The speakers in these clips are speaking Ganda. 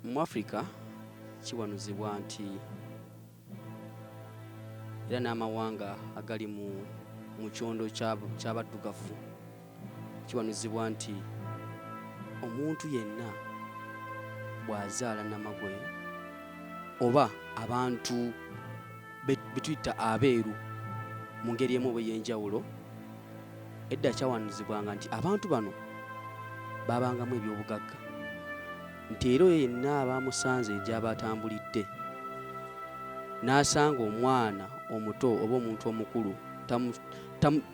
mu Africa kiwanuzibwa nti era n'amawanga agali mu kyondo ky'abaddugavu kiwanuzibwa nti omuntu yenna bw'azaala Namagoye oba abantu betuyita abeeru mu ngeri emu oba ey'enjawulo, edda kyawanuzibwanga nti abantu bano babangamu ebyobugagga, nti era oyo yenna abamusanze gy'aba atambulidde n'asanga omwana omuto oba omuntu omukulu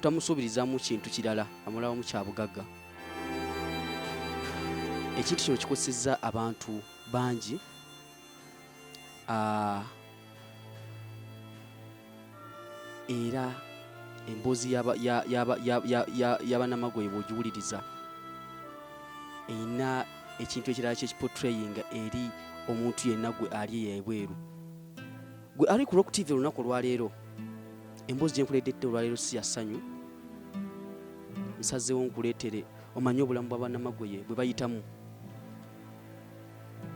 tamusuubirizamu kintu kirala, amulabamu kya bugagga. Ekintu kino kikosezza abantu bangi era emboozi y'Abannamagoye bw'ogiwuliriza erina ekintu ekirala kyekipotrayinga eri omuntu yenna gwe ali ebweru. Gwe ali ku Rock TV olunaku olwaleero, emboozi gye nkuleetedde olwaleero si ya ssanyu. Nsazeewo nkuleetere omanye obulamu bw'Abannamagoye bwe bayitamu.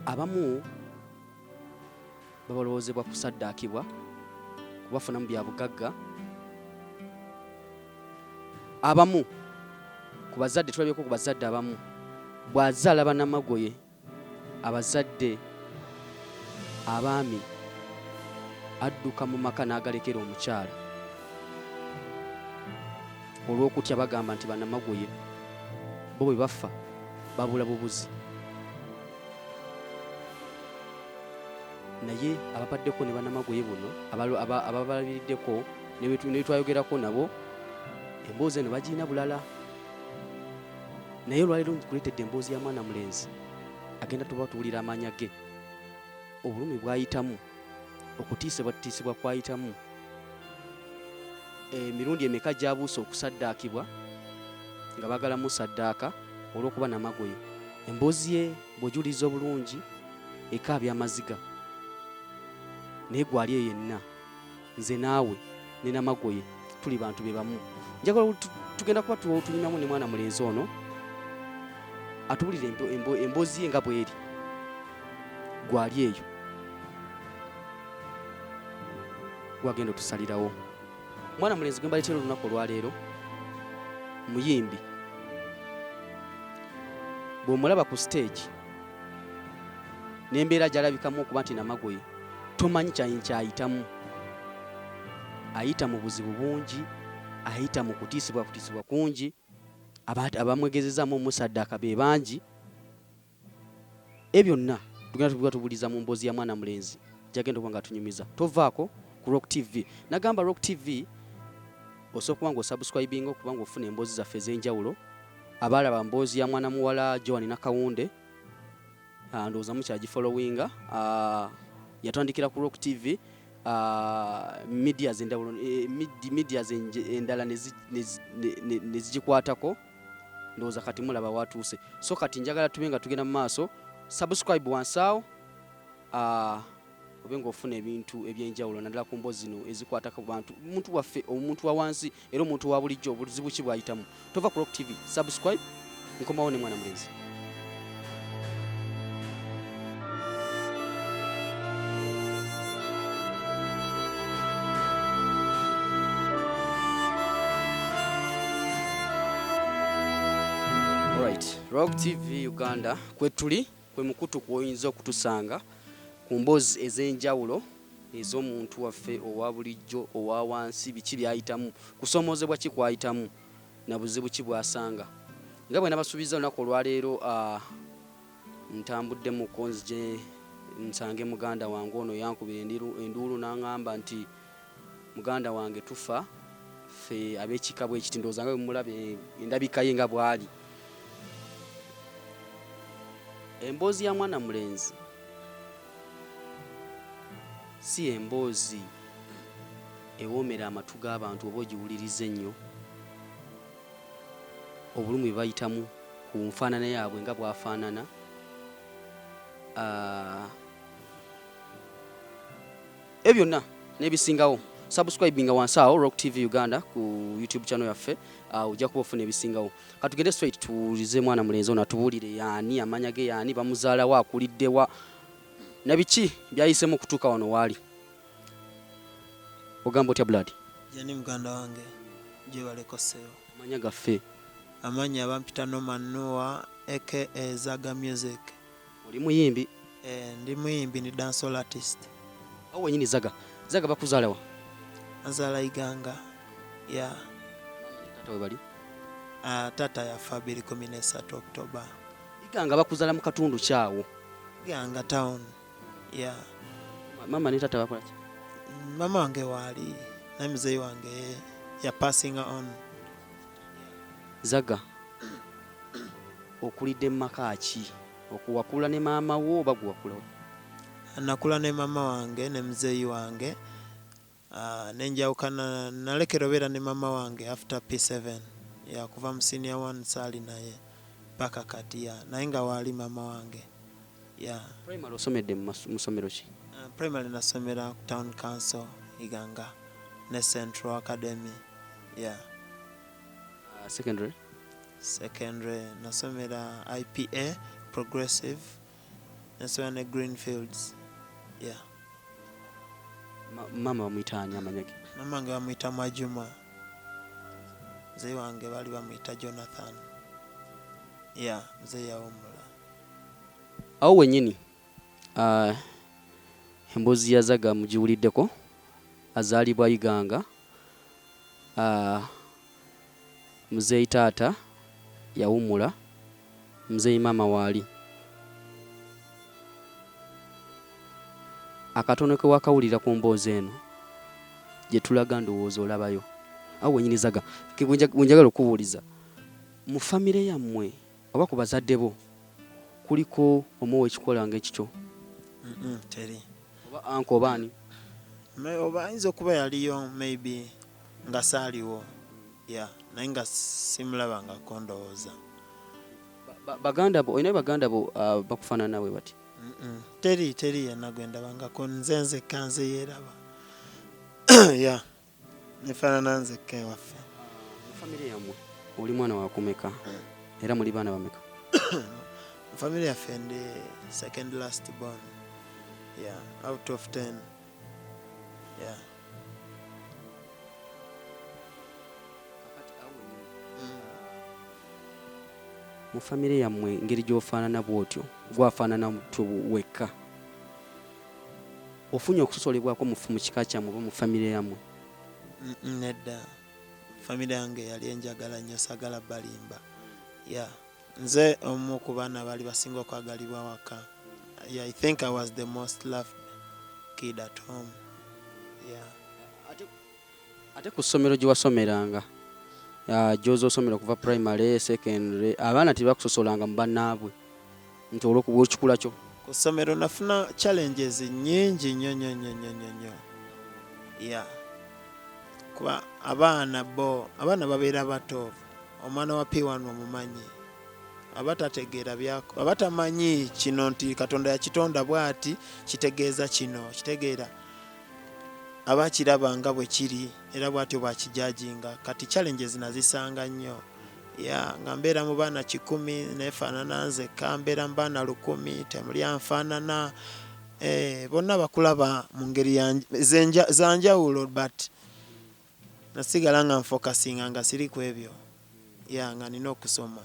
Abamu babalowoozebwa kusaddaakibwa kubafunamu bya bugagga. Abamu ku bazadde, tulabyeko ku bazadde abamu, bw'azaala Bannamagoye, abazadde abaami adduka mu maka n'agalekera omukyala olw'okutya bagamba nti Bannamagoye bo bwe bafa babula bubuzi. Naye ababaddeko ne Bannamagoye buno ababalabiriddeko ne twayogerako nabo, emboozi eno bagirina bulala. Naye olwaleero nkuleetedde emboozi ya mwana mulenzi agenda tuba tuwulira amaanya ge, obulumi bw'ayitamu, okutiisibwa kw'ayitamu, emirundi emeka gy'abuuse okusaddaakibwa nga baagalamu saddaaka olw'okuba Namagoye. Emboozi ye bw'ogiwuliriza obulungi ekaabya amaziga. Naye gwali eyo yenna, nze naawe ne Namagoye tuli bantu be bamu. Njagala tugenda kuba tunyumamu ne mwana mulenzi ono atubulire emboozi ye nga bw'eri, gwali eyo gwagenda otusalirawo. Mwana mulenzi gwe mbaleetera olunaku olwaleero muyimbi. Bw'omulaba ku stage n'embeera gy'alabikamu okuba nti Namagoye, tomanyi kyayitamu. Ayita mu buzibu bungi, ayita mu kutiisibwa kungi, abamwegezezaamu omusaddaaka be bangi. Ebyo byonna tugenda tubuliza mu mboozi ya mwana mulenzi gy'agenda okuba nga atunyumiza. Tovaako ku Rock TV. Nagamba Rock TV osooka kuba ng'osubscribinga okuba ng'ofuna emboozi zaffe ez'enjawulo. Abaalaba mboozi ya mwana muwala Joan Nakawunde ndowooza mukyagifollowinga. Yatandikira ku Rock TV, medias endala ne zigikwatako, ndowooza kati mulaba watuuse. So kati njagala tube nga tugenda mu maaso. Subscribe wansi awo obe ng'ofuna ebintu eby'enjawulo naddala ku mboozi zino ezikwata ku bantu, omuntu waffe, omuntu wa wansi era omuntu wa bulijjo, obuzibu ki bw'ayitamu. Tova ku Rock TV, subscribe. Nkomawo ne mwana mulenzi. Alright, Rock TV Uganda kwe tuli, kwe mukutu kwoyinza okutusanga ku mboozi ez'enjawulo ez'omuntu waffe owa bulijjo, owa wansi, biki by'ayitamu, kusoomoozebwa ki kw'ayitamu na buzibu ki bw'asanga. Nga bwe nabasuubiza olunaku olwaleero, ntambudde mu konzi gye nsange muganda wange ono yankubira enduulu n'aŋŋamba nti muganda wange tufa ffe ab'ekika bwe kiti. Ndowooza nga bwe mulabe endabika ye nga bw'ali. Emboozi ya mwana mulenzi si emboozi ewoomera amatu g'abantu oba ogiwuliriza ennyo. Obulumi bwe bayitamu ku nfaanana yaabwe nga bw'afaanana. Ebyo byonna n'ebisingawo. Subscribinga wansi awo Rock TV Uganda ku YouTube channel yaffe, ojja kuba ofuna ebisingawo. Katugende straight tuwulize mwana mulenzi ono atubuulire yaani, amanya ge yaani, bamuzaalawo, akuliddewa, nabiki byayisemu kutuuka wano waali ogamba otya Blood? Jani muganda wange gyebaleko ssebo. Amanya gaffe. Amanya bampita Nowa aka Zagga music. Oli muyimbi? Ndi muyimbi ni dancehall artist. Awo wenyini Zagga bakuzaala wa? Nzaala Iganga. Yeah. Tata we bali? Tata yafa 2013 October. Iganga bakuzaala mu katundu kyawo? Iganga town. Yeah. Mama ne tata bakola ki? Mama wange waali na mzee wange ya passing on. Zagga okulidde mu maka ki? Okuwakula ne maama wo oba guwakula? Nakula ne mama wange ne mzee wange. Nenjawukana nalekera obeera ne mama wange after P7. Ya kuva mu senior 1 sali naye paka kati ya naye nga waali mama wange. Yeah. Primary osomedde mu ssomero ki? Primary nasomera Town Council Iganga ne Central Academy. Yeah. Secondary nasomera IPA Progressive nasomera ne Greenfields. Yeah. Mama bamuyitaani amanyage? Mama wange bamuyita Mwajuma. Mzee wange bali bamuyita Jonathan. Yeah, mzee yawumula. Awo wenyini emboozi ya Zagga mugiwuliddeko, azaalibwa Iganga, muzeeyi taata yawummula, muzeeyi maama waali. Akatono ke wakawulira ku mboozi eno gye tulaga ndowooza olabayo. Awo wenyini Zagga bwenjagala okubuuliza, mu famire yammwe oba ku bazadde bo kuliko omuwa ekikola ng'ekikyo? Teri. Oba anko oba ani? Oba ayinza okuba yaliyo maybe nga saaliwo. Yeah, naye nga simulabangako ndowooza. Baganda bo olina baganda bo bakufaanana nawe bati? Teri yenna gwe ndabangako, nze nzekka nze yeeraba. Yeah, nefaanana nzekka ewaffe. Mu famire yammwe oli mwana wakumeka era muli baana bameka? Family yaffe ndi second last born. Yeah, out of 10. Yeah. Mu famire yammwe ngeri gy'ofaanana bw'otyo gwafaanana wekka, ofunye okusosolebwako mu kika kyammwe oba mu famire yammwe? Nedda. Famire yange yali enjagala nnyo, sagala balimba. Yeah. Nze omu ku baana bali basinga okwagalibwa waka. Yeah, I think I was the most loved kid at home. Yeah. Ate ku ssomero gye wasomeranga, gy'oza osomera okuva primary, secondary, abaana tebakusosolanga mu bannaabwe nti olw'ekikula kyo? Ku ssomero nafuna challenges nnyingi nnyo. Yeah. Kuba abaana babeera bato. Omwana wa P1 omumanyi. Abatategeera byako, abatamanyi kino nti Katonda yakitonda bw'ati kitegeeza kino, kitegeera abakiraba nga bwe kiri era bw'atyo bwakijajinga. Kati challenges nazisanga nnyo. Yeah, nga mbeera mu baana 100 nefaanana nzekka, mbeera mu baana 100 temuli anfaanana. Bonna bakulaba mu ngeri zanjawulo, but nasigala nga nfokasinga nga siri ku ebyo. Yeah, nga nina okusoma.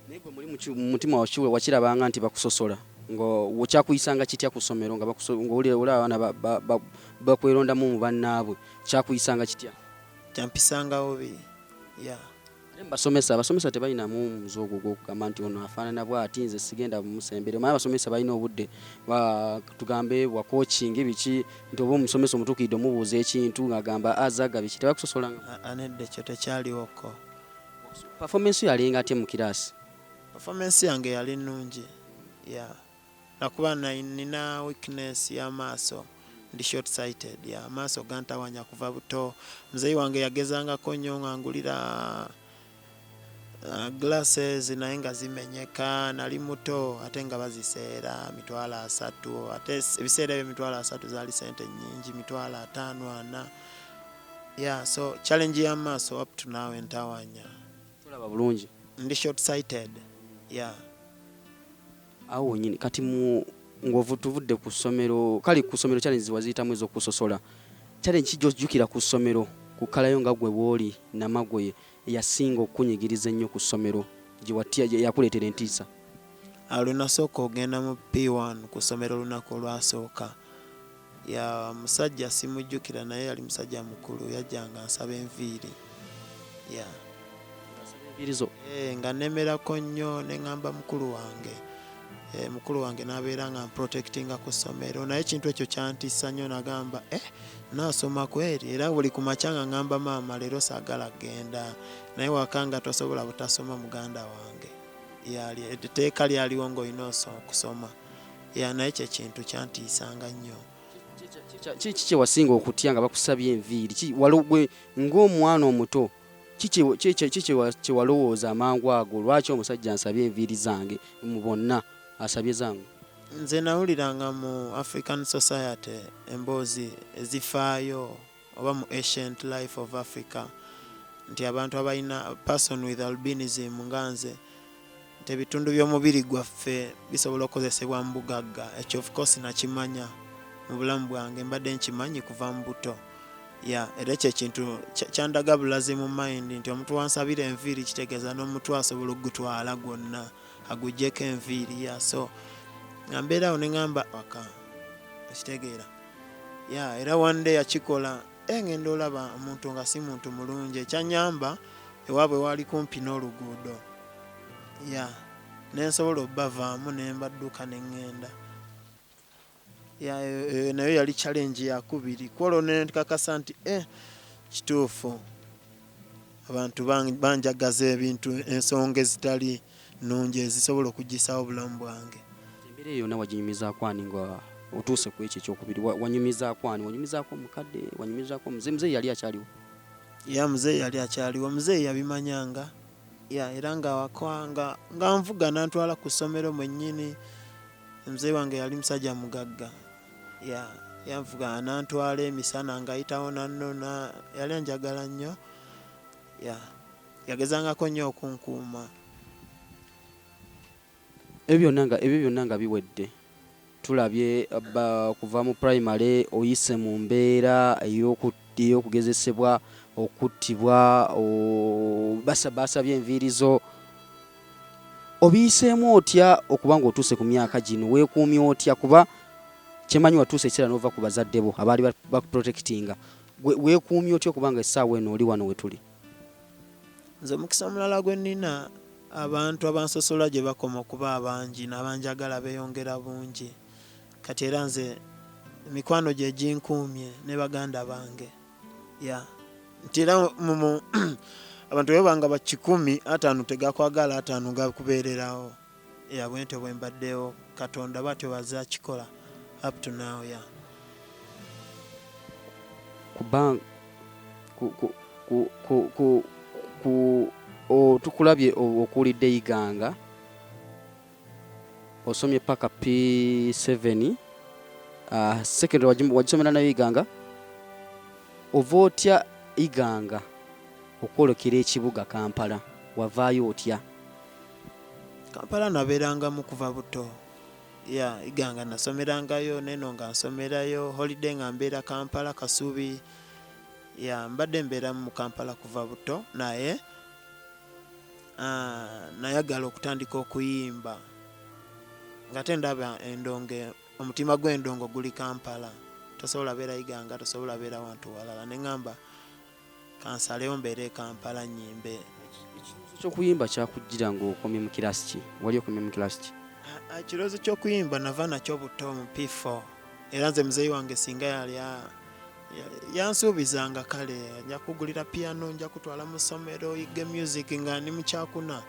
Naye gwe muli mu mutima wakirabanga nti bakusosola ngaokyakuyisanga kitya ku ssomero ng'olaba abaana bakwerondamu mu bannaabwe, kyakuyisanga kitya? Kyampisangawo bi. Yeah. Abasomesa tebalinamu muze ogwo gw'okugamba nti ono afaanana bw'ati nze sigenda bumusembere. Maye abasomesa balina obudde tugambe bwa coaching biki, nti oba omusomesa omutuukiridde omubuuza ekintu ng'agamba Zagga biki, tebakusosolanga? Anedda ekyo tekyaliwoko. Performance yalinga ate mu kiraasi? Performance yange yali nnungi. Yeah. Nakuba nina weakness y'amaaso. Ndi short sighted. Yeah, amaaso gantawanya kuva buto. Mzee wange yagezangako nnyo ngangulira glasses naye nga zimenyeka. Nali muto ate nga baziseera $3,000. Ate ebiseera ebyo $3,000 zaali sente nnyingi, $5,000, $4. Yeah, so challenge y'amaaso up to now entawanya. Tulaba bulungi. Ndi short sighted. Yeah. Awo nyini kati mu tuvudde ku ssomero kale ku ssomero challenge waziyitamu ez'okusosola challenge kijjukira ku ssomero kukalayo nga gwe bw'oli Namagwe yasinga okunyigiriza ennyo ku ssomero gye watya yakuleetera entiisa. Lunasooka ogenda mu P1 ku ssomero olunaku olwasooka. Ya musajja simujjukira naye yali musajja mukulu yajjanga nsaba enviiri. Ya Enviirizo nga nemerako nnyo ne ŋŋamba mukulu wange. Mukulu wange n'abeera nga protectinga ku ssomero naye ekintu ekyo kyantiisa nnyo nagamba naasoma kweri era buli ku makya nga ŋŋamba maama leero saagala genda naye wakanga tosobola butasoma muganda wange. Yali etteeka lyaliwo ng'olina okusoma. Naye ekyo ekintu kyantiisanga nnyo. kiki kye wasinga okutya nga bakusabye enviiri ng'omwana omuto kiki kye walowooza amangu ago lwaki omusajja ansabye enviiri zange mu bonna asabye zange? Nze nawuliranga mu African Society emboozi ezifaayo oba mu Ancient Life of Africa nti abantu abalina person with albinism nga nze nti ebitundu by'omubiri gwaffe bisobola okukozesebwa mu bugagga. Ekyo of course nakimanya mu bulamu bwange mbadde nkimanyi kuva mu buto. Era ekyo ekintu kyandaga bulazi mu mind nti omuntu wansabira enviiri kitegeeza n'omuntu asobola okugutwala gwonna aguggyeko enviiri. So nga mbeerawo ne ŋŋamba waka ekitegeera. Era one day yakikola ngenda olaba omuntu nga si muntu mulungi. Ekyanyamba ewaabwe waali kumpi n'oluguudo. Nensobola obbavaamu ne mbadduka ne ŋŋenda. Nayo yali challenge yakubiri kwolwo ne nkakasa nti kituufu abantu banjagaza ebintu ensonga ezitali nnungi ezisobola okugisawo obulamu bwange. Embeera eyo yonna waginyumizaako ani nga otuuse ku ekyo ekyokubiri? Wanyumizaako ani? Wanyumizaako omukadde? Wanyumizaako muzeeyi? Muzeeyi yali akyaliwo? Muzeeyi yali akyaliwo. Muzeeyi yabimanyanga. Era nga wakwanga nga nvuga nantwala ku ssomero mwennyini. Muzeeyi wange yali musajja mugagga. Yanvuga nantwala emisana ng'ayitawo nannona. Yali anjagala nnyo. Yagezangako nnyo okunkuuma. Ebyo byonna nga biwedde tulabye kuva mu primary oyise mu mbeera ey'okugezesebwa okuttibwa basabye enviirizo. Obiyiseemu otya okuba ng'otuuse ku myaka gino? Weekuumye otya? Kuba kyemanyi watuuse ekiseera n'ova ku bazadde bo abaali bakuprotectinga. Weekuumye otya okuba nga essaawa eno oli wano we tuli? Nze omukisa omulala gwe nnina abantu abansosola gye bakoma okuba abangi n'abanjagala beeyongera bungi. Kati era nze emikwano gye ginkuumye ne baganda bange. Nti era abantu bwe banga ba 100 5 tegakwagala 5 gakubeererawo. Bwentyo bwe mbaddewo Katonda bw'atyo bw'azze akikola up to now. Tukulabye okuwulidde Iganga osomye paka P7 secondary wagisomera nayo Iganga. Ova otya Iganga okwolekera ekibuga Kampala? Wavaayo otya? Kampala nabeerangamu kuva buto. Iganga nasomerangayo neno nga nsomerayo holiday nga mbeera Kampala Kasubi. Mbadde mbeera mu Kampala kuva buto naye nayagala okutandika okuyimba nga tendaba endonge omutima gw'endongo guli Kampala. Tosobola beera Iganga, tosobola beera wantu walala. Ne ŋŋamba kansaleyo mbeere Kampala nnyimbe. Ekyokuyimba kyakujjira ng'okomye mu kirasi ki? Wali okomye mu kirasi ki? Ekirowoozo ky'okuyimba nava nakyo buto mu P4. Era nze muzeeyi wange singa yali yansuubizanga kale nja kugulira piano, nja kutwala mu ssomero yige music nga ndi mu kyakuna.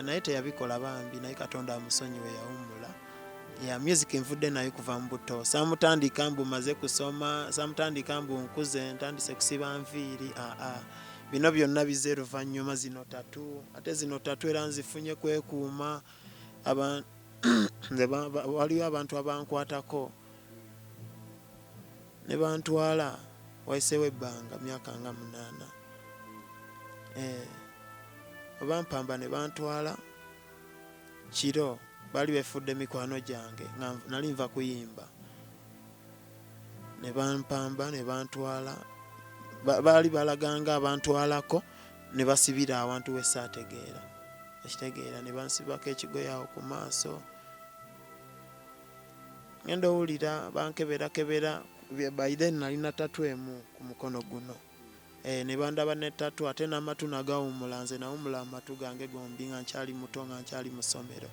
Naye teyabikola bambi naye Katonda amusonyiwe yawummula. Music nvudde nayo kuva mu buto. Saamutandika mbu maze kusoma, saamutandika mbu nkuze ntandise kusiba nviiri. Bino byonna bize luvannyuma zino 3. Ate zino 3 era nzifunye kwekuuma. Waliwo abantu abankwatako ne bantwala wayiseewo ebbanga myaka nga 8. Obampamba ne bantwala kiro bali befudde mikwano gyange nga nali nva kuyimba ne bampamba ne bantwala baali balaganga abantwalako ne basibira awantu we saategeera ekitegeera ne bansibako ekigoye awo ku maaso ngenda owulira bankeberakebera by then nalina tatu emu ku mukono guno ne bandaba ne tatu ate n'amatu nagawumula nze nawumula amatu gange gombi nga nkyali muto nga nkyali mu ssomero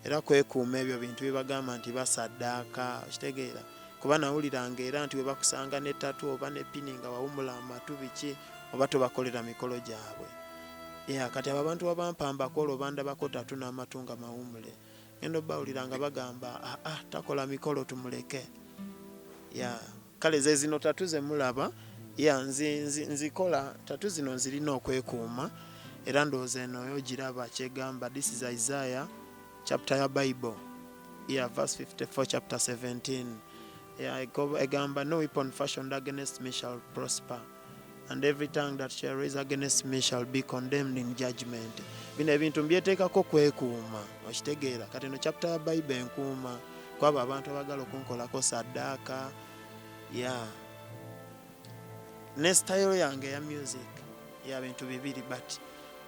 era kwekuuma ebyo bintu bibagamba nti basaddaaka kitegeera kuba nawuliranga era nti we bakusanga ne tatu oba ne pini nga wawumula amatu biki oba tobakolera mikolo gyabwe kati abo abantu abampambako olwo bandabako tatu n'amatu nga mawumule ngenda obbawuliranga bagamba takola mikolo tumuleke kale ze zino tatu ze mulaba nzikola tatu zino nzirina okwekuuma era ndowooza eno ogiraba kyegamba this is Isaiah chapter ya Bible verse 54 chapter 17 egamba no weapon fashioned against me shall prosper and every tongue that shall raise against me shall be condemned in judgment. Bino ebintu mbyeteekako kwekuuma okitegeera kati eno chapter ya Bible enkuuma kwabo abantu abagala okunkolako saddaaka ne style yange ya music bintu bibiri but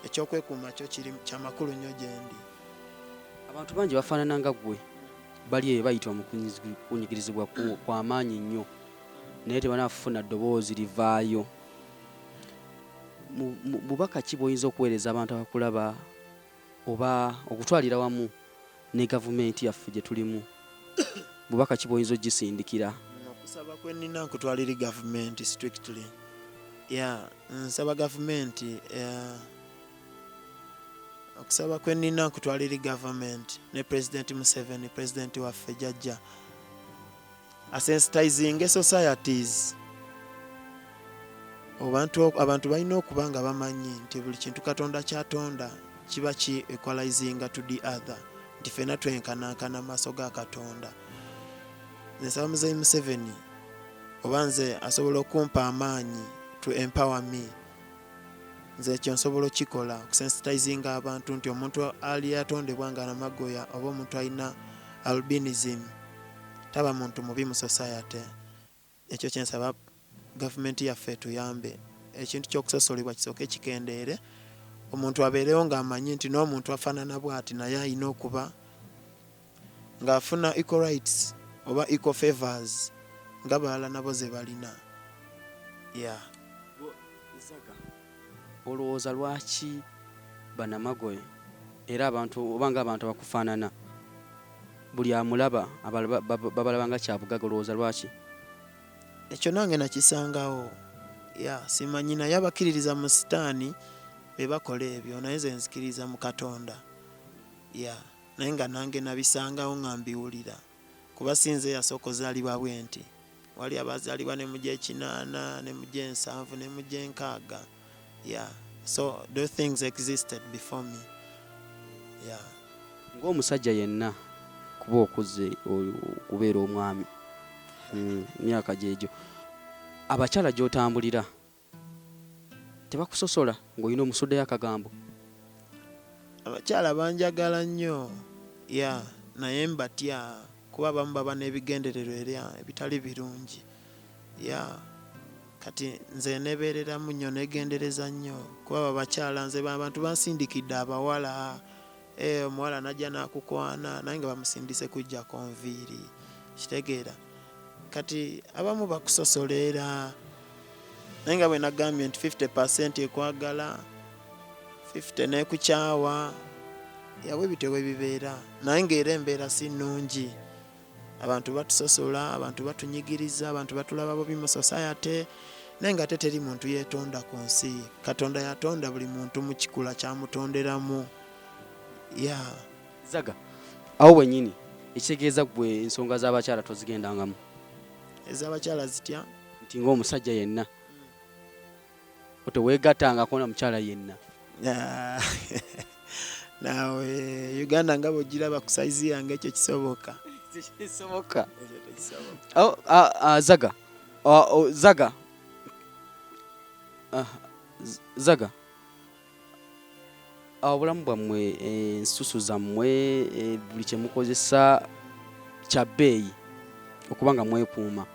ekyokwekuuma kyo kiri kyamakulu nnyo gyendi. Abantu bangi bafaanana nga ggwe bali eyo bayita omukunyigirizibwa kw'amaanyi nnyo naye tebanafuna ddoboozi livaayo. Bubaka ki bw'oyinza okuweereza abantu abakulaba oba okutwalira wamu ne gavumenti yaffe gye tulimu? Bubaka ki bw'oyinza ogisindikira? Okusaba kwe nnina nkutwalira gavumenti strictly nsaba gavumenti okusaba kwe nnina nkutwalira gavumenti ne President Museveni president waffe jjajja asensitizing societies abantu balina okuba nga bamanyi nti buli kintu Katonda kyatonda kiba ki equalizinga to the other nti ffenna twenkanankana maaso ga Katonda. Nsaba Muzeeyi Museveni oba nze asobola okumpa amaanyi to empower me nze ekyo nsobola okikola okusensitizinga abantu nti omuntu ali yatondebwa nga namagoya oba omuntu alina albinism taba muntu mubi mu society. Ekyo kyensaba gavumenti yaffe tuyambe ekintu ky'okusosolebwa kisooke kikendeere omuntu abeerewo ng'amanyi nti n'omuntu afaanana bw'ati naye alina okuba ng'afuna equal rights oba equal favors nga balala nabo ze balina. Olowooza lwaki banamagoye era abantu oba ng'abantu abakufaanana buli amulaba babalaba nga kyabugaga? Olowooza lwaki? Ekyo nange nakisangawo simanyi naye abakkiririza mu sitaani be bakola ebyo naye nze nzikiriza mu Katonda naye nga nange nabisangawo nga mbiwulira kuba sinze yasooka ozaalibwa bwe nti wali abazaalibwa ne mu gy'ekinaana ne mu gy'ensanvu ne mu gy'enkaaga so those things existed before me. Ng'omusajja yenna kuba okuze okubeera omwami myaka gyegyo abakyala gy'otambulira tebakusosola ng'olina omusuddeyo akagambo? Abakyala banjagala nnyo naye mbatya kuba abamu baba n'ebigendererwa era ebitali birungi kati nze nebeereramu nnyo negendereza nnyo kuba abakyala nze abantu bansindikidde abawala omuwala najja n'akukwana naye nga bamusindise kujja konviiri kitegeera kati abamu bakusosolera naye nga bwe nagambye nti 50% ekwagala 50 n'ekukyawa bwe bityo bwe bibeera naye ng'era embeera si nnungi. Abantu batusosola, abantu batunyigiriza, abantu batulaba bubi mu society naye nga teri muntu yeetonda ku nsi. Katonda yatonda buli muntu mu kikula kyamutonderamu. Zagga awo bwennyini ekitegeeza gwe ensonga z'abakyala tozigendangamu? Ez'abakyala zitya? Nti ng'omusajja yenna teweegattangako na mukyala yenna. Naawe Uganda nga bw'ogiraba ku saizi yange ekyo kisoboka. Zagga Zagga obulamu bwammwe ensusu zammwe buli kye mukozesa kya bbeeyi okuba nga mwekuuma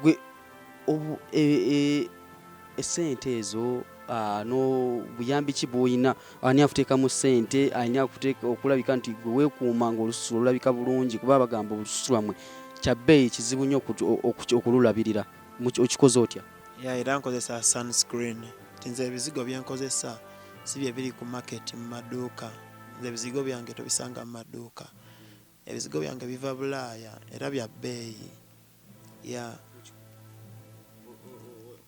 gwe esente ezo n'obuyambi ki bw'olina ani akuteekamu ssente alina okulabika nti gwe weekuuma ng'olususu olulabika bulungi kuba bagamba olususu lwammwe kya bbeeyi kizibu nnyo okululabirira okikoze otya? Era nkozesa sunscreen. Nze ebizigo bye nkozesa si bye biri ku market mu maduuka. Nze ebizigo byange tobisanga mu maduuka. Ebizigo byange biva Bulaaya era bya bbeeyi.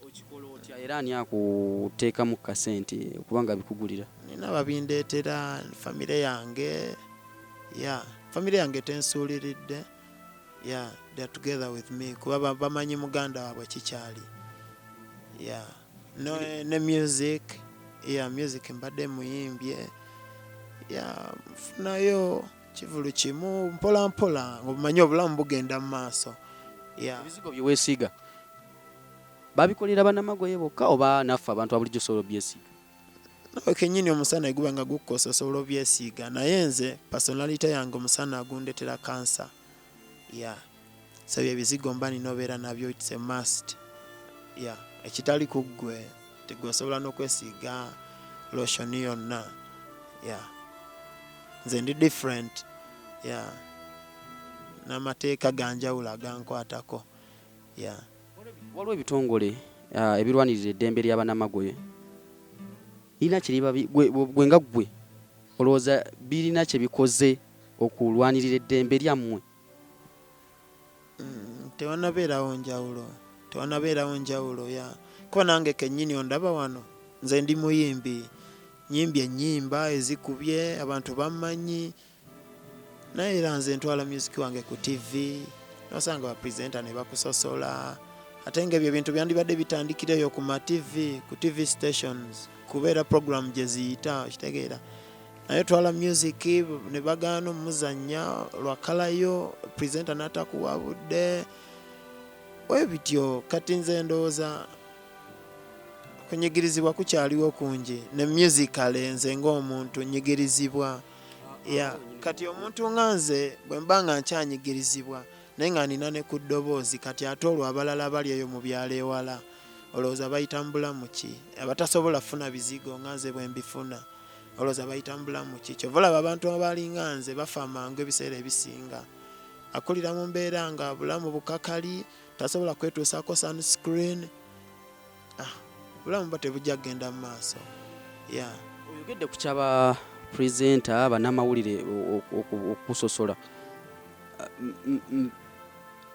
Okikola otya era ani akuteekamu kasente okuba nga bikugulira? Nina babindeetera famire yange. Famire yange tensuuliridde. They are together with me kuba bamanyi muganda waabwe kikyali. Ne music. Music mbadde muyimbye. Nfunayo kivulu kimu mpola mpola ng'obumanyi obulamu bugenda mu maaso. Ebizigo bye weesiiga babikolera bannamagoye bokka oba naffe abantu abulijjo osobola obyesiiga? Kennyini omusana guba nga gukkosa osobola obyesiiga naye nze personality yange omusana gundetera kansa. So ebizigo mba nina obeera nabyo, it's a must. Ekitali ku ggwe tegwe osobola n'okwesiiga lotion yonna. Nze ndi different. N'amateeka ganjawulo agankwatako. Waliwo ebitongole ebirwanirira eddembe ly'abannamagoye birina gwe nga ggwe olowooza birina kye bikoze okulwanirira eddembe lyammwe? Tewanabeerawo njawulo. Kuba nange kennyini ondaba wano nze ndi muyimbi, nyimbye ennyimba ezikubye abantu bammanyi, naye era nze ntwala music wange ku TV nosanga bapresenta ne bakusosola ate ng'ebyo ebintu byandibadde bitandikireyo ku TV, ku TV stations kubeera program gye ziyita okitegeera, naye twala music ne bagaana omuzannya lwakalayo presenta n'atakuwabudde webityo. Kati nze ndowooza kunyigirizibwa kukyaliwo kungi ne musical nze ng'omuntu nyigirizibwa. Kati omuntu nga nze bwe mba nga nkyanyigirizibwa naye nga nina ne ku ddoboozi kati ate olwo abalala bali eyo mu byalo ewala olowooza bayita mu bulamu ki? Abatasobola kufuna bizigo nga nze bwe mbifuna olowooza bayita mu bulamu ki? Kyova olaba abantu abali nga nze bafa amangu ebiseera ebisinga. Akulira mu mbeera nga bulamu bukakali tasobola kwetuusaako sunscreen. Bulamu bwa tebujja kgenda mu maaso. Oyogedde ku kyaba presenta bannamawulire okusosola.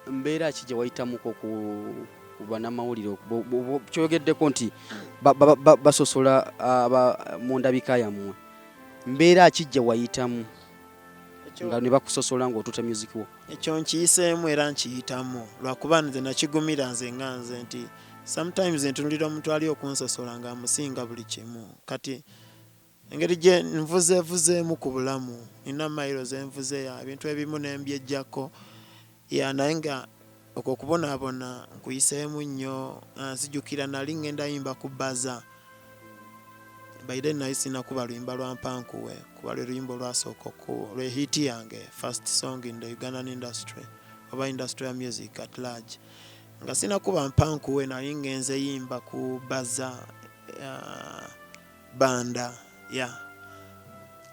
Mbeera ki gye wayitamuko ku bannamawulire kyoyogeddeko nti basosola mu ndabika yammwe? Mbeera ki gye wayitamu nga ne bakusosola ng'otuuta music wo? Ekyo nkiyiseemu era nkiyitamu lwakuba nze nakigumira nze nga nze nti sometimes ntunulira omuntu ali okunsosola nga amusinga buli kimu. Kati engeri gye nvuzeevuzeemu ku bulamu nina mayiro ze nvuzeeyo ebintu ebimu ne mbyejjako naye nga okwo okubonaabona nkuyiseemu nnyo. Nzijukira nali ngenda yimba ku bbaza baire naye sinakuba luyimba lwa Mpankuwe kuba lwe luyimba olwasooka lwe hit yange, first song in the Ugandan industry oba industry ya music at large. Nga sinakuba Mpankuwe nali ngenze yimba ku bbaza banda.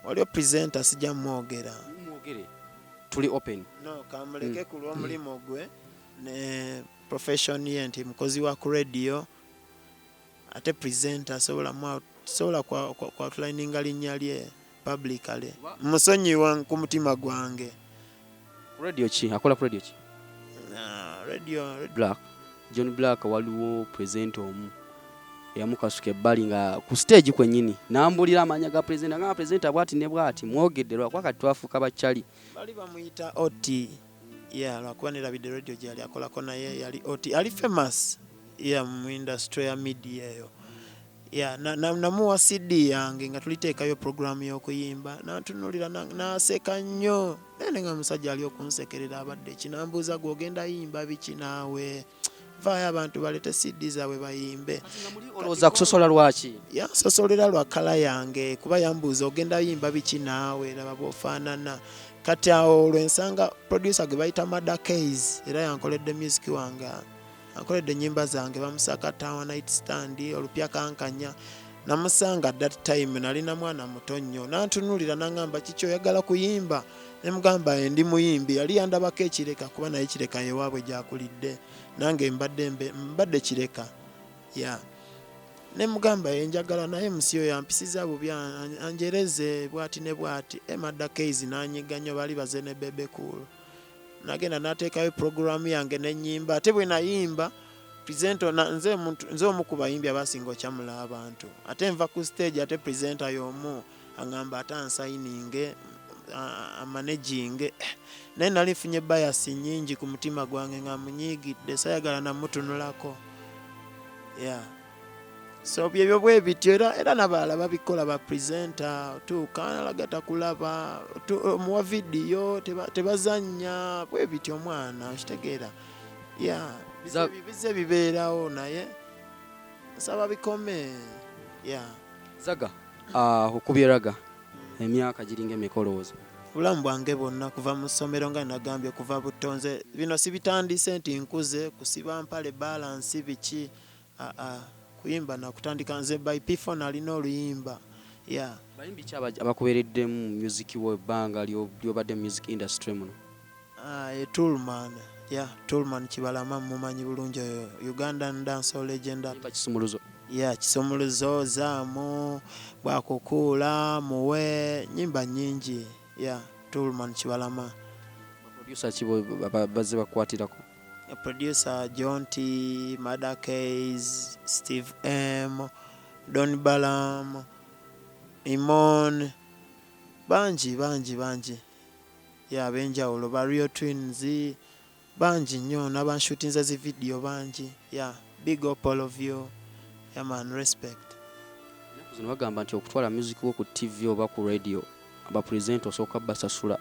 Waliwo presenter sijja mwogera. Tuli open. No, kamuleke ku lw'omulimu gwe ne profession ye nti mukozi wa ku radio ate presenter sobola kwa lininga linnya lye publicly. Musonyiwa ku mutima gwange. Radio ki? Akola ku radio ki? Radio Black. John Black waliwo presenter omu yamukasuka ebbali nga ku stage kwennyini n'ambulira amanya ga presenter nga presenter bwati ne bwati mwogedde lwakuba kati twafuuka bakyali. Bali bamuyita OT. Lwakuba nerabidde radio gyali akolako naye yali OT. Ali famous mu industry ya media eyo. Namuwa CD yange nga tuliteekayo program y'okuyimba n'antunuulira n'aseka nnyo naye nga musajja ali okunsekerera abadde kinambuuza gw'ogenda yimba biki naawe vaayo abantu balete CD zaabwe bayimbe. Olowooza kusosola lwaki? Yansosolera lwa kala yange kuba yambuuza ogenda yimba biki naawe laba bw'ofaanana. Kati awo olwo ensanga producer gwe bayita Mada Keys era yankoledde music wange, yankoledde ennyimba zange bamusakata One Night Stand, olupya kankanya. Namusanga that time nalina mwana muto nnyo, nantunuulira n'aŋŋamba kiki oyagala kuyimba? Ne mugamba ndi muyimbi. Yali yandabako ekireka kuba naye kireka yewaabwe gyakulidde, nange mbadde kireka. Ne mugamba njagala naye musiyo yampisiza bubi anjereze bwati ne bwati. Mada Keys n'anyiga nnyo, bali baze ne Bebe Cool. Nagenda n'ateekayo programu yange n'ennyimba. Ate bwe nayimba presenter nze omu ku bayimbi abasinga okyamula abantu. Ate nva ku stage ate presenter y'omu aŋŋamba ate ansayininge amanaging. Naye nali nfunye bias nnyingi ku mutima gwange nga munyiigidde, sayagala namutunulako. So byebyo bwe bityo era n'abalala babikola ba presenter otuuka alaga takulaba muwa vidiyo tebazannya bwe bityo omwana okitegeera. Bize bibeerawo naye nsaba bikome. Zagga okubyeraga emyaka giringa emikolowozo? Obulamu bwange bwonna kuva mu ssomero nga nagambye kuva butonze bino sibitandise nti nkuze kusiba mpale balance biki kuyimba nakutandika nze by P4 nalina oluyimba. Bayimbi ki abakubeereddemu music w'ebbanga ly'obadde music industry muno? Toolman Kibalama mumanyi bulungi, Ugandan dancehall legend. Kisumuluzo. Kisumuluzo, Zaamu, Bwakukuula, Muwe, nyimba nyingi. Toolman Kibalama. Producer ki bazze bakwatirako? Producer John T, Mada Keys, Steve M, Don Balam, Imon, banji. Benjawulo ba Real Twins, banji nnyo n'abanshutinze zi video banji. Big up all of you. Man, respect. Zino bagamba nti okutwala music wo ku TV oba ku radio aba presenter osooka basasula.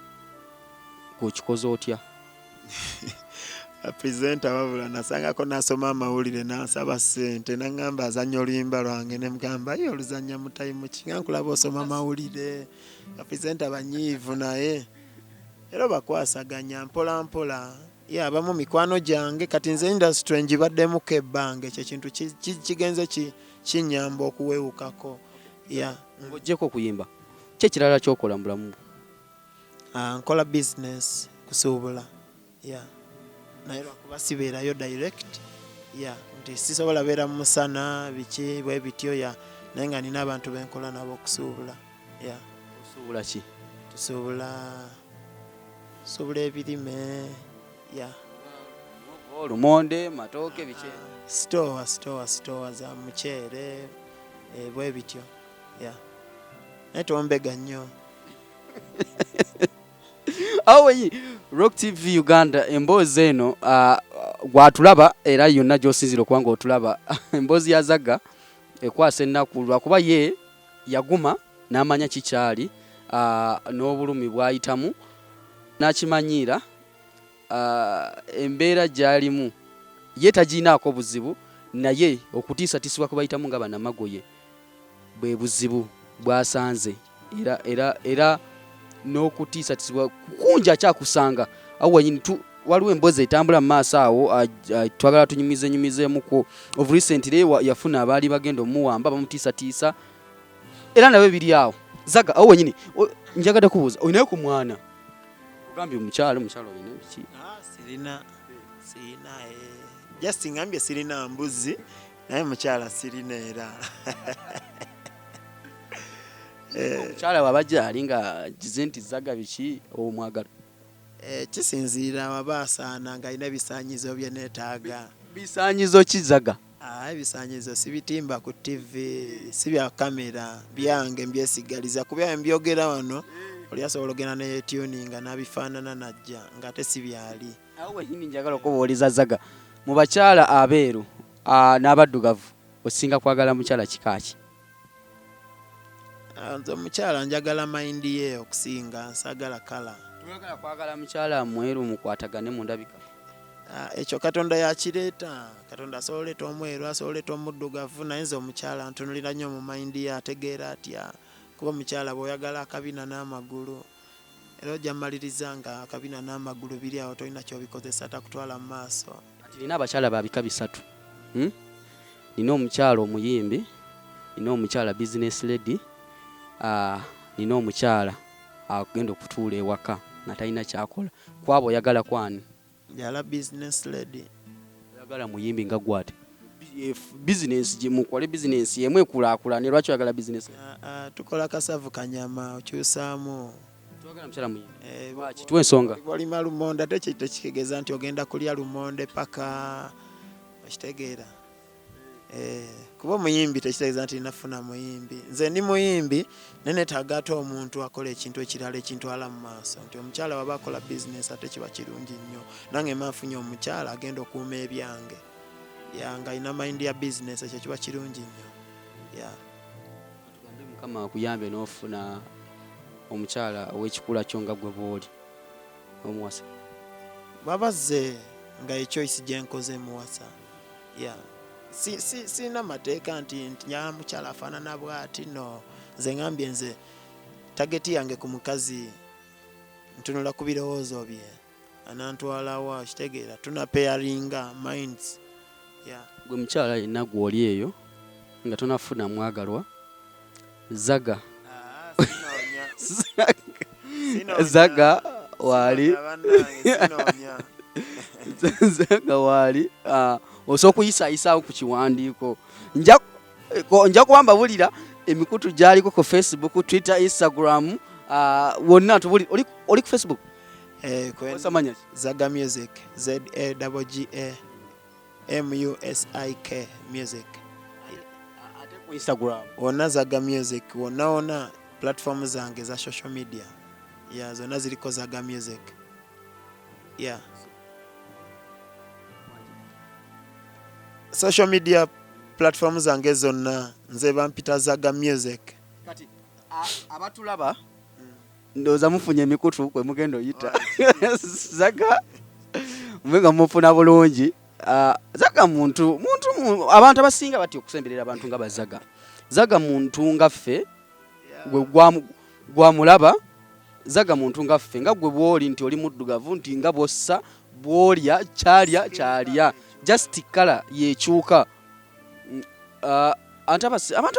Okikoze otya? Presenter wabula nasangako nasoma amawulire nasaba ssente naŋŋamba azannya oluyimba lwange ne mugamba ye oluzannya mu time ki nga nkulaba osoma amawulire. Presenter banyiivu naye era bakwasaganya mpola mpola. Abamu mikwano gyange kati nze industry njibaddemuko ebbanga ekyo kintu kigenze kinyamba okuweewukako. Ng'oggyeko okuyimba ki ekirala ky'okola mu bulamu? Nkola business kusuubula. Naye lwakuba sibeerayo direct nti sisobola beera mu musana biki bwe bityo naye nga nina abantu benkola nabo okusuubula. Osuubula ki? Tusuubula ebirime. Lumonde, matooke biki? Store za muceere bwe bityo. Naye tombega nnyo. Awe Rock TV Uganda emboozi eno gwatulaba era yonna gy'osinzira okubanga otulaba emboozi ya Zagga ekwasa ennaku lwakuba ye yaguma n'amanya kikyali n'obulumi bwayitamu n'akimanyiira embeera gy'alimu ye taginaako buzibu naye okutiisatiisibwa kubayitamu nga bannamagoye bwe buzibu bwasanze era n'okutiisatiisibwa kungi akyakusanga awo wenyini waliwo emboozi etambula mu maaso awo twagala tunyumizeemuko of recently yafuna abaali bagenda omuwamba bamutiisatiisa era nawe biri awo. Zagga awo wenyini njagadde kubuuza olinayo ku mwana ogambye omukyalo olina biki? Sirina just ngambye sirina mbuzi naye mukyala sirina era. Omukyala wabajja ali nga gize nti Zagga biki omwagala? Kisinziira waba asaana nga alina ebisaanyizo bye neetaaga. Bisaanyizo ki Zagga? Ebisaanyizo sibitimba ku TV, si bya kamera, byange mbyesigaliza kuba mbyogera wano oli asobola ogenda neyetuninga n'abifaanana najja ng'ate si byali. Awo wenyini njagala okubuuliza Zagga, mu bakyala abeeru n'abaddugavu osinga kwagala mukyala kikaaki? Nze omukyala njagala mayindi ye okusinga nsagala kala. Tuyagala kwagala mukyala mweru mukwatagane mu ndabika? ekyo Katonda yakireeta. Katonda asobola oleeta omweru, asobola oleeta omuddugavu, naye nze omukyala ntunulira nnyo mu mayindi ye, ategeera atya kuba omukyala bw'oyagala akabina n'amagulu era ojja mmaliriza nga akabina n'amagulu biri awo tolina ky'obikozesa takutwala mu maaso. Kati nina abakyala babika bisatu. Nina omukyala omuyimbi, nina omukyala business lady, nina omukyala agenda okutuula ewaka nga talina kyakola. Kwabo oyagala kwani? Njala business lady. Oyagala muyimbi nga gwate? Business gye mukole business yemwe kulaakulane. Lwaki oyagala business? Tukola kasavu kanyama okyusaamu. Tuyagala mukyala muyimbi. Lwaki? Tuwe ensonga. Olima lumonde ate tekitegeeza nti ogenda kulya lumonde paka okitegeera. Kuba omuyimbi tekitegeeza nti nafuna muyimbi. Nze ndi muyimbi nenetaaga ate omuntu akola ekintu ekirala ekintwala mu maaso. Nti omukyala waba akola business ate kiba kirungi nnyo. Nange manfunye omukyala agenda okuuma ebyange. Nga alina mayindi ya business ekyo kiba kirungi nnyo. Mukama akuyambe n'ofuna omukyala ow'ekikula kyo nga gwe bw'oli omuwasa. Babazze nga echoice gye nkoze muwasa. Sina mateeka nti nyala mukyala afaanana bw'ati no. Nze ngambye nze tageti yange ku mukazi ntunula ku birowoozo bye anantwalawa kitegeera tuna pairinga minds. Gwe mukyala yenna gw'oli eyo nga tonafuna mwagalwa Zagga. Zagga wali Zagga wali osobola okuyisaayisaako ku kiwandiiko. Nja kuba mbabulira emikutu gy'aliko ku Facebook, Twitter, Instagram, wonna oli ku Facebook? Osamanya Zagga Music, ZAGGA MUSIK Music. Ate ku Instagram wonna Zagga Music, wonna platform zange za social media zonna ziriko Zagga Music. Social media platform zange zonna nze bampita Zagga Music. Kati abatulaba ndowooza mufunye emikutu kwe mugenda oyita Zagga mwenga mufuna bulungi. Zagga muntu abantu abasinga batya okusemberera abantu nga bazagga. Zagga muntu nga ffe gwe gwamulaba. Zagga muntu nga ffe nga gwe bw'oli nti oli muddugavu nti nga bwossa bw'olya kyalya just kala yekyuka. Abantu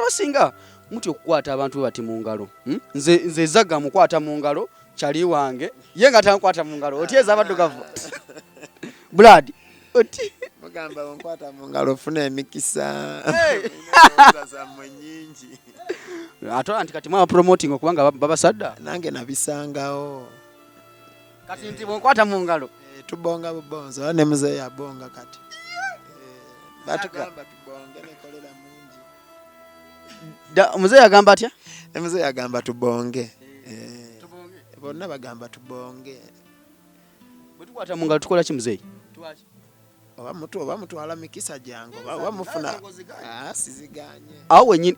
abasinga mutya okukwata abantu bati mu ngalo. Nze Zagga mukwata mu ngalo kyali wange ye nga tankwata mu ngalo otyeza abaddugavu Brad oti mugamba onkwata mu ngalo ofuna emikisa. Zammwe nnyingi ate anti kati mwa promoting okubanga babasadda nange nabisangawo kati nti bonkwata mu ngalo tubonga bubonzo ne muze yabonga kati batugamba tubonge nekolera mungi muze yagamba atya ne muze yagamba tubonge bonna bagamba tubonge bwe tukwata mu ngalo tukola ki muzeeyi twaki oba mutwala mikisa jango oba mufuna siziganye awo wenyini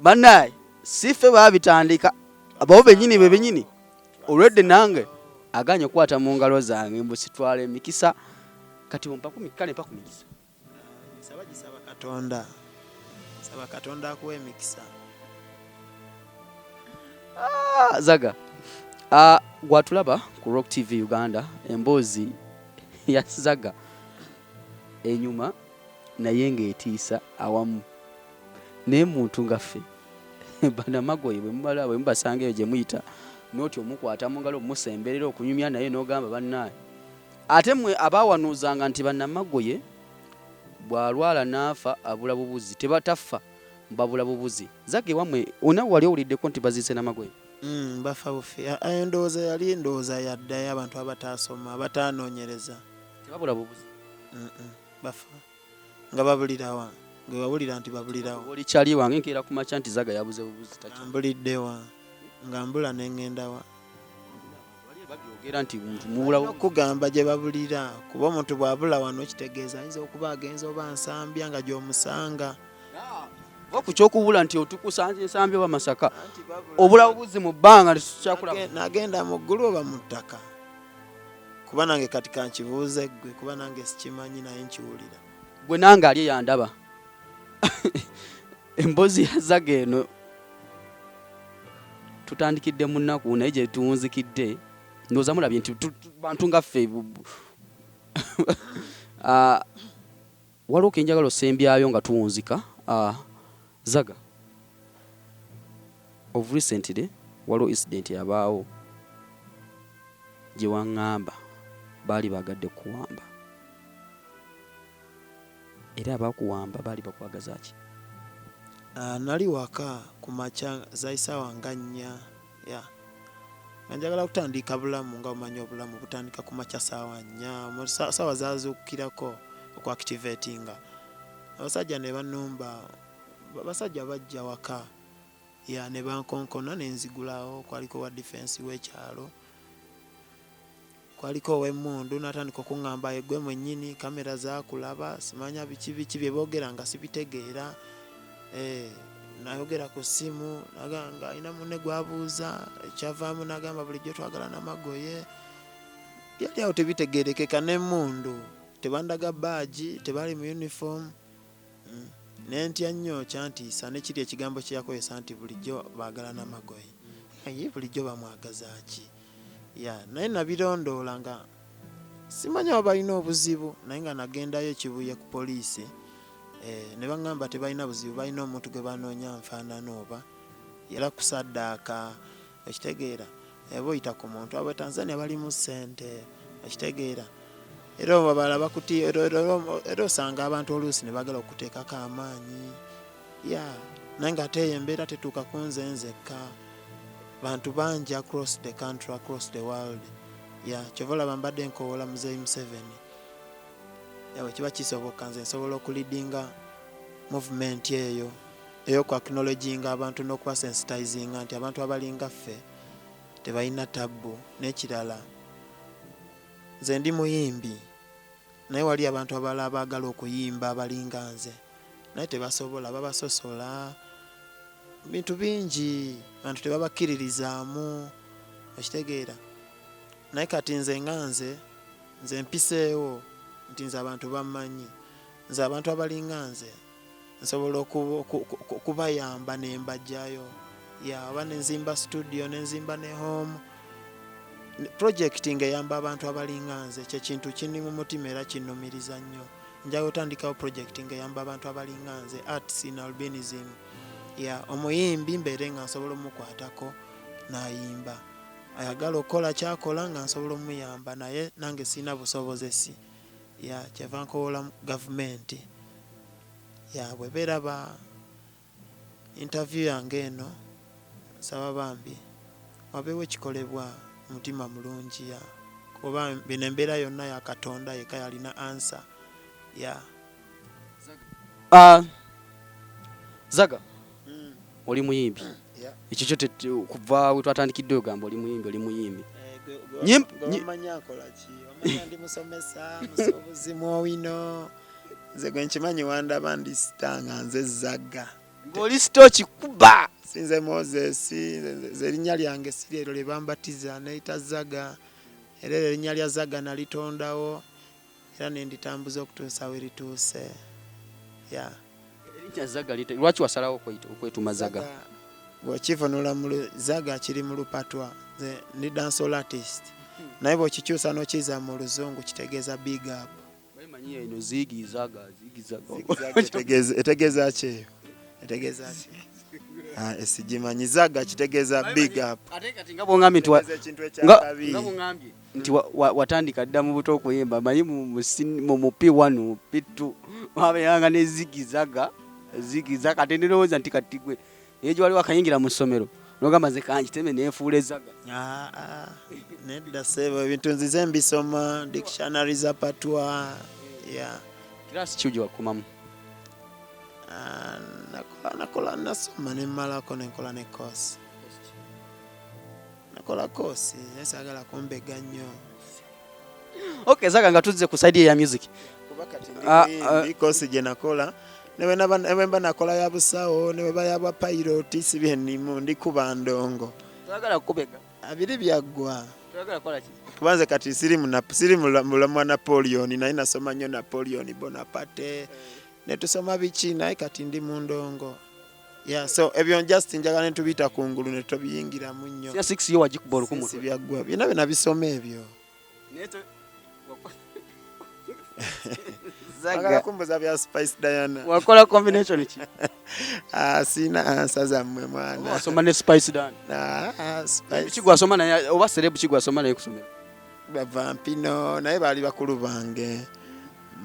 banaye sife babitandika abawo benyini benyini olwedde nange aganye okukwata mu ngalo zange mbusitwala emikisa kati mpaku mikisa saba Katonda akuwa emikisa. Zagga gwatulaba ku Rock TV Uganda emboozi ya Zagga enyuma naye ng'etiisa awamu naye muntu nga ffe banamagoye bwe mubasanga eyo gye muyita n'oti omukwata mu ngalo musemberera okunyumya naye n'ogamba bannaye ate mmwe abaawanuuzanga nti bannamagoye bw'alwala n'afa abula bubuzi tebataffa babula bubuzi. Zagga ewammwe onawe wali owuliddeko nti baziise n'amagoye? Bafa bufi endowooza yali endowooza yaddayo abantu abataasoma abataanoonyereza tebabula bubuzi bafa nga babulirawa nga wabulira nti babulirawo oli kyali wange nkeera ku makya nti Zagga yabuze bubuzi mbuliddewa nga mbula n'eŋŋendawa babyogera nti muntu mubulawo okugamba gye babulira kuba omuntu bw'abula wano kitegeeza ayinza okuba agenza oba nsambya nga gy'omusanga ku kyokubula nti otukusanja ensambya oba Masaka obula bubuzi mu bbanga tetukyakulaba nagenda mu ggulu oba mu ttaka kuba nange kati kankibuuze ggwe kuba nange sikimanyi naye nkiwulira. Gwe nange ali yandaba. Emboozi ya Zagga eno tutandikidde mu nnaku naye gye tuwunzikidde ndowooza mulabye nti bantu nga ffe waliwo ke njagala osembyayo nga tuwunzika. Zagga, of recently waliwo incident yabaawo gye waŋŋamba baali bagadde kuwamba era abakuwamba baali bakwagaza ki? Nali waka ku makya zayisaawa nga 4 nga njagala kutandika bulamu nga omanyi obulamu butandika ku makya saawa 4 saawa zazuukirako okuactivatinga abasajja ne banumba basajja bajja waka ne bankonkona nenzigulawo. Kwaliko wa defense w'ekyalo, kwaliko ow'emmundu n'atandika okuŋŋamba egwe mwennyini kamera zaakulaba simanya biki bye boogera nga sibitegeera. Nayogera ku ssimu nagamba alina munne gwabuuza ekyavaamu nagamba bulijjo twagala n'amagoye. Byali awo tebitegeerekeka n'emmundu tebandaga baaji tebali mu uniform. Nentya nnyo kyantiisa nekiri ekigambo kye yakozesa nti bulijjo baagala n'amagoye. Ye bulijjo bamwagaza ki? Naye nabirondoola nga simanya oba balina obuzibu naye nga nagendayo ekibuye ku poliisi. Ne baŋŋamba tebalina buzibu, balina omuntu gwe banoonya nfaanana oba era kusaddaaka ekitegeera. Eba oyita ku muntu abo Tanzania bali mu ssente ekitegeera. Era balaba kuti era osanga abantu oluusi ne bagala okuteekako amaanyi. Naye ng'ate embeera tetuuka ku nze nzekka. Bantu bangi across the country, across the world. Kyova olaba mbadde nkowoola Muzeeyi Museveni. Kiba kisoboka nze nsobola okulidinga movement eyo ey'okuacknowledginga abantu n'okubasensitizinga nti abantu abalinga ffe tebalina tabbu. N'ekirala nze ndi muyimbi naye wali abantu abalala baagala okuyimba abalinga nze naye tebasobola, babasosola bintu bingi, abantu tebabakkiririzaamu okitegeera. Naye kati nze nga nze mpiseewo nti nze abantu bammanyi, nze abantu abalinga nze nsobola okubayamba ne mbajjayo. Oba nenzimba studio nenzimba ne home projecting eyamba abantu abalinga nze kye kintu kindi mu mutima era kinnumiriza nnyo. Njagala otandikawo projecting eyamba abantu abalinga nze arts in albinism. Omuyimbi mbeere nga nsobola omukwatako n'ayimba, ayagala okukola kyakola nga nsobola omuyamba naye nange sirina busobozesi. Kyeva nkowoola gavumenti bwe beeraba interview yange eno nsaba bambi wabeewo ekikolebwa mutima mulungi kuba bino embeera yonna ya Katonda yekka yalina answer. Zagga, oli muyimbi. Ekyo kyo kuva we twatandikidde ogamba oli muyimbi. Omanyi akola ki? Omanyi ndi musomesa, musobozi mwowino. Nze gwe nkimanyi wandaba ndi sitanga nze Zagga. Ng'oli sito kikuba. Sinze Moses, nze erinnya lyange siri eryo lye bambatiza neyita Zagga. Era erinnya lya Zagga nalitondawo era ne nditambuza okutuusa we lituuse. Erinnya Zagga lwaki wasalawo okwetuma Zagga? Bw'okivunula Zagga kiri mu lupatwa, nze ndi dancehall artist. Naye bw'okikyusa n'okiza mu luzungu kitegeeza big up. Bayimanyi eno Ziggy Zagga. Etegeeza ki eyo? Etegeeza ki? Esigimanyi. Zagga kitegeeza big up. Ate kati nga bw'ongambye nti watandika dda mu buto okuyimba, manyi mu P1 mu P2 wabeeranga ne Ziggy Zagga ate nirowooza nti kati gwe ejo wali wakayingira mu ssomero n'ogamba nze kankiteme neefuula Zagga. Nedda sebo ebintu nzize mbisoma dictionary za patwa. Kirasi ki wakomamu? Nakola nasoma ne mmalako nenkola ne course. Nakola course nesagala kumbega nnyo. Okay, Zagga nga tuzze ku side ya music. Kuba kati course gye nakola newe mba nakola ya busawo newe bayaba pilot sibyennimu ndi kuba ndongo. Twagala kukubega. Abiri byaggwa. kubanze kati siri mulamwa Napoleon naye nasoma nnyo Napoleon Bonaparte ne tusoma biki naye kati ndi mu ndongo. Yeah, so ebyo just njagala ne tubita kungulu ne tubiyingiramu nnyo. Ya 6 yo wagikuba olukumu. Byagwa bina bisoma ebyo. Zagga kumbuza bya Spice Diana. Wakola combination ki? Sina answer zammwe mwana. Wasoma ne Spice Diana. Spice. Kigwa soma na oba celeb kigwa soma na kusomera. Ba Vampino naye bali bakulu bange.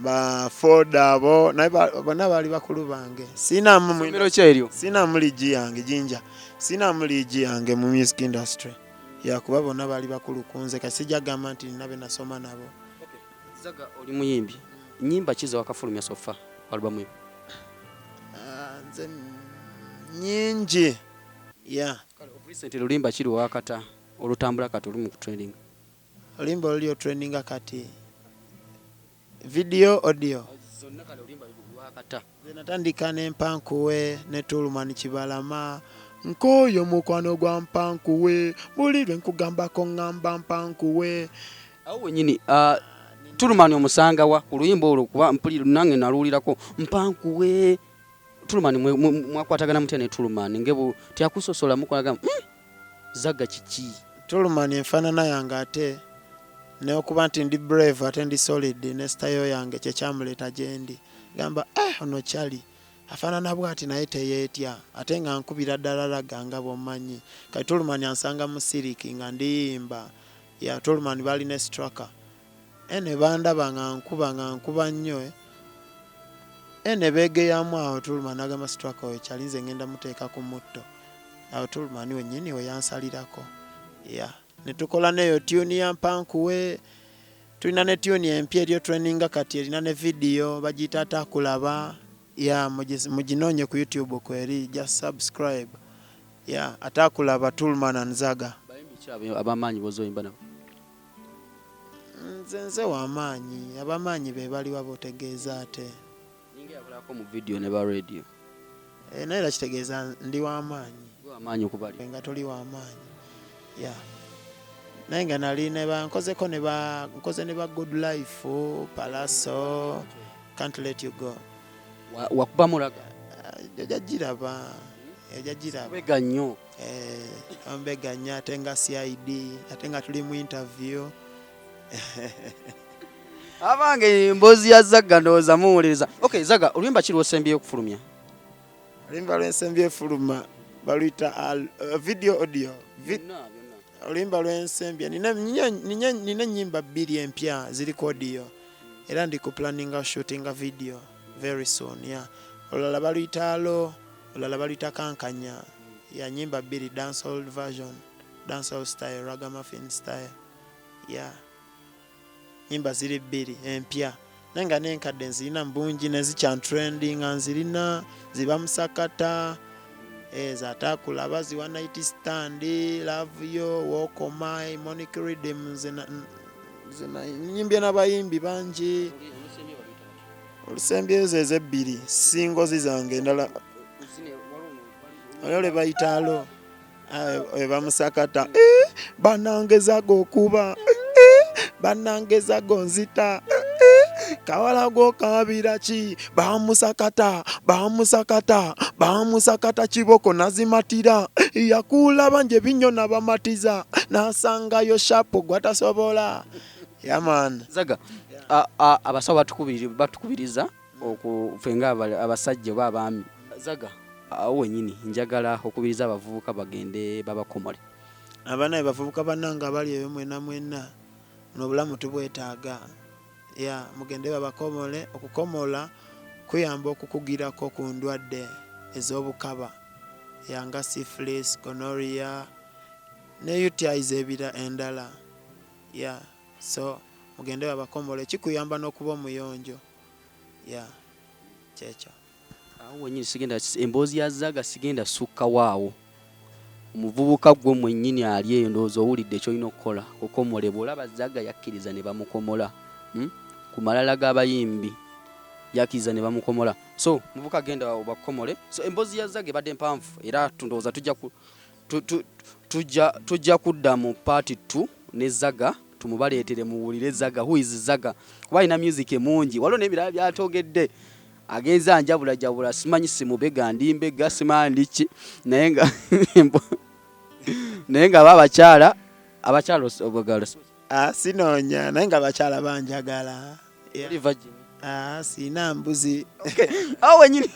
Ba Fordabo naye bonna bali bakulu bange. Sina mumiro kyeryo. Sina muliji yange jinja. Sina muliji yange mu music industry. Ya kuba bonna bali bakulu kunze kasija gamba nti nabe nasoma nabo. Okay. Zagga oli muyimbi. Nyimba chizo wakafulumya sofa albamu hiyo. Nze nyingi. Yeah. Kale recent lulimba chiri wakata olutambula kati oli mu training. Olimba olio training kati. Video audio. Zonna kale olimba wakata. Zenatandika ne mpankuwe ne Tulumani Kibalama. Nkoyo mukwano gwa mpankuwe. Bulirwe nkugamba ko ngamba mpankuwe. Awo wenyini Tulumani omusanga wa kuluyimbo olwo kuba mpulira nange nalulirako mpankuwe. Tulumani mwakwatagana mutene Tulumani ngebu tyakusosola mukolaga Zagga chichi. Tulumani enfanana yange ate ne okuba nti ndi brave ate ndi solid ne style yange kye kyamuleta gyendi gamba ono kyali afanana bwati naye teyetya ate nga nkubira ddala ganga bommanyi kati Tulumani ansanga mu siriki nga ndiyimba ya Tulumani bali ne striker ene bandaba nga nkuba nnyo ene begeyamu awo Tulumani agamba striker we kyalinze ngenda muteeka ku mutto awo Tulumani wennyini we yansalirako ya ne tukola neyo tune ya mpankuwe tulina ne tune empya eryo training kati erina ne video bagita atakulaba ya mujinonye ku YouTube kweri just subscribe ya atakulaba Tulumani and Zagga bayimbi kyabe abamanyi bozoyimba nabo nze w'amaanyi abamanyi be bali wabotegeeza ate ninge yakolako mu video ne ba radio naye era kitegeeza ndi w'amaanyi okubali nga toli w'amaanyi ya naye nga nali nkozeko nkoze ne ba Good Life Palaso Can't Let You Go wakuba mulaga jajiraba bega nnyo ambeganya ate nga CID ate nga tuli mu interview abange mbozi ya Zagga ndoza muwuliriza. Okay, Zagga oluyimba kiri osembye okufulumya. Oluyimba lwensembye fuluma baluyita video audio. Oluyimba lwensembye nina nyimba 2 empya ziri audio. Era ndi ku planning shooting a video very soon. Yeah. Olala baluyita alo, olala baluyita kankanya. Ya nyimba 2 dancehall version, dancehall style, ragamuffin style. Yeah. Nyimba ziri 2 empya nenga nenkadde nzirina mbungi nezikya trending nzirina ziba musakata zatakulaba ziwa night stand love yo wokoma Monic Rhythm zina nyimbye n'abayimbi bangi olusembye zeze 2 singo zizange endala oyole bayitalo bamusakata banangeza gokuba banangeza gonzita kawala go kabirachi bamusakata chiboko nazimatira yakula banje binyona bamatiza nasanga yo shapo gwatasobola yaman Zagga abasawo batukubiriza okufenga abasajja babami Zagga wenyini njagala okubiriza abavubuka bagende babakomole abana bavubuka bananga bali eyo mwena n'obulamu tubwetaaga ya mugende babakomole okukomola kuyamba okukugirako ku ndwadde ez'obukaba yanga syphilis gonorrhea ne UTIs ebira endala ya so mugende babakomole kikuyamba n'okuba omuyonjo ya kyekyo awo wenyini sigenda emboozi ya Zagga sigenda sukka waawo omuvubuka gwe mwennyini ali eyo ndowooza owulidde ekyolina okukola kukomolebwa olaba Zagga yakkiriza ne bamukomola ku malala g'abayimbi yakkiriza ne bamukomola so muvubuka genda obakomole so emboozi ya Zagga ebadde mpanvu era ndowooza tujja kudda mu part 2 ne Zagga tumubaleetere muwulire Zagga. Who is Zagga? Kuba alina music emungi. Waliwo n'ebirala byatogedde. Agenza anjabula simanyi simubega ndimbega simandi ki naye nga naye nga abakyala obugalo sinoonya naye nga abakyala banjagala. Virgin. Sina mbuzi. Awo wenyini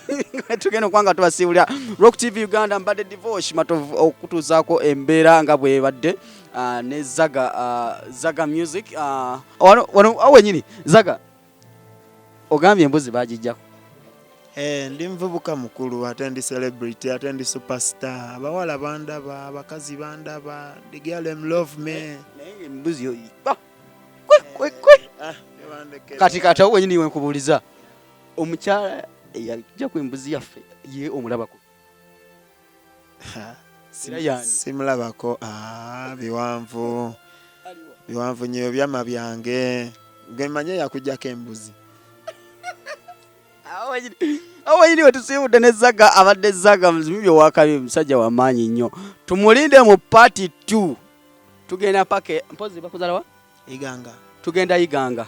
tugenda kwanga tubasiibulira Rock TV Uganda mbadde Divorce Matovu okutuuzaako embeera nga bwebadde ne Zagga music. Awo wenyini Zagga ogambye embuzi bagijjako. Ndi muvubuka mukulu ate ndi celebrity ate ndi superstar. Abawala bandaba, abakazi bandaba. The girl them love me. Embuzi yo kati awo wenyini iwe nkubuuliza omukyala yajja ku embuzi yaffe ye omulabako? Simulabako. Biwanvu nyo byama byange gemanye yakujjako embuzi. Awo wenyini wetusiibudde ne Zagga abadde Zagga muzimbi owakabi musajja wamaanyi nnyo. Tumulinde mu party 2. Tugenda pake mpozi bakuzalawa Iganga. Tugenda Iganga.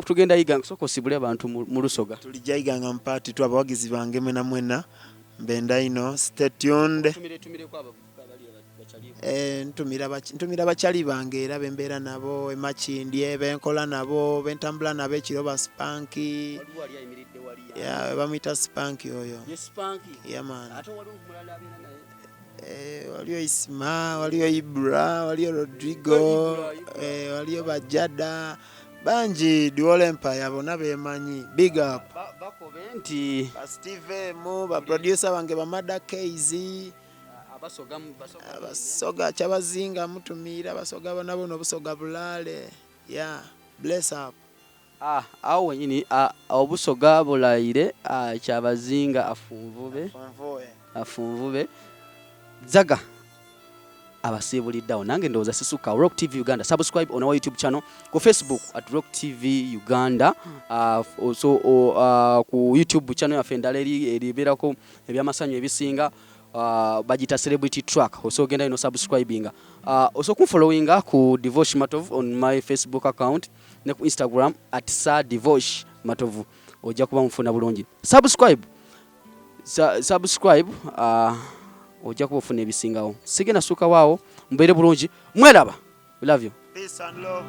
Tugenda Iganga soko sibule abantu mu Lusoga. Tulijja Iganga mpati tu abawagizi bange mwena mwena mbenda ino stay tuned. Tumire kwa abali ntumira bakyali bange era bembeera nabo emakindye benkola nabo bentambula nabo ekiroba Spanky. Bamuyita Spanky oyo. Yeah man. Waliyo Isma, waliyo Ibra, waliyo Rodrigo, waliyo Bajada, banji Dual Empire bonna bemanyi. Big up. Bakobenti. Steve mu ba producer bange ba Mada Keizi. Abasoga kyabazinga mutumira abasoga banabo n'obusoga bulale. Yeah, bless up. Awo wenyini obusoga bulaire kyabazinga afunvube. Zagga abasiibuliddawo nange ndowooza sisuka. Rock TV Uganda, subscribe on our YouTube channel, ku Facebook at Rock TV Uganda, also ku YouTube channel yaffe endala eribeerako ebyamasanyu ebisinga bagita Celebrity Track. Also genda ino subscribinga, also kunfollowinga ku Divorce Matovu on my Facebook account ne ku Instagram at @Divorce Matovu. Ojja kuba mufuna bulungi. Subscribe ojja kuba ofuna ebisingawo. Sigenda suka waawo mbeere bulungi. Mweraba. We love you. Peace and love.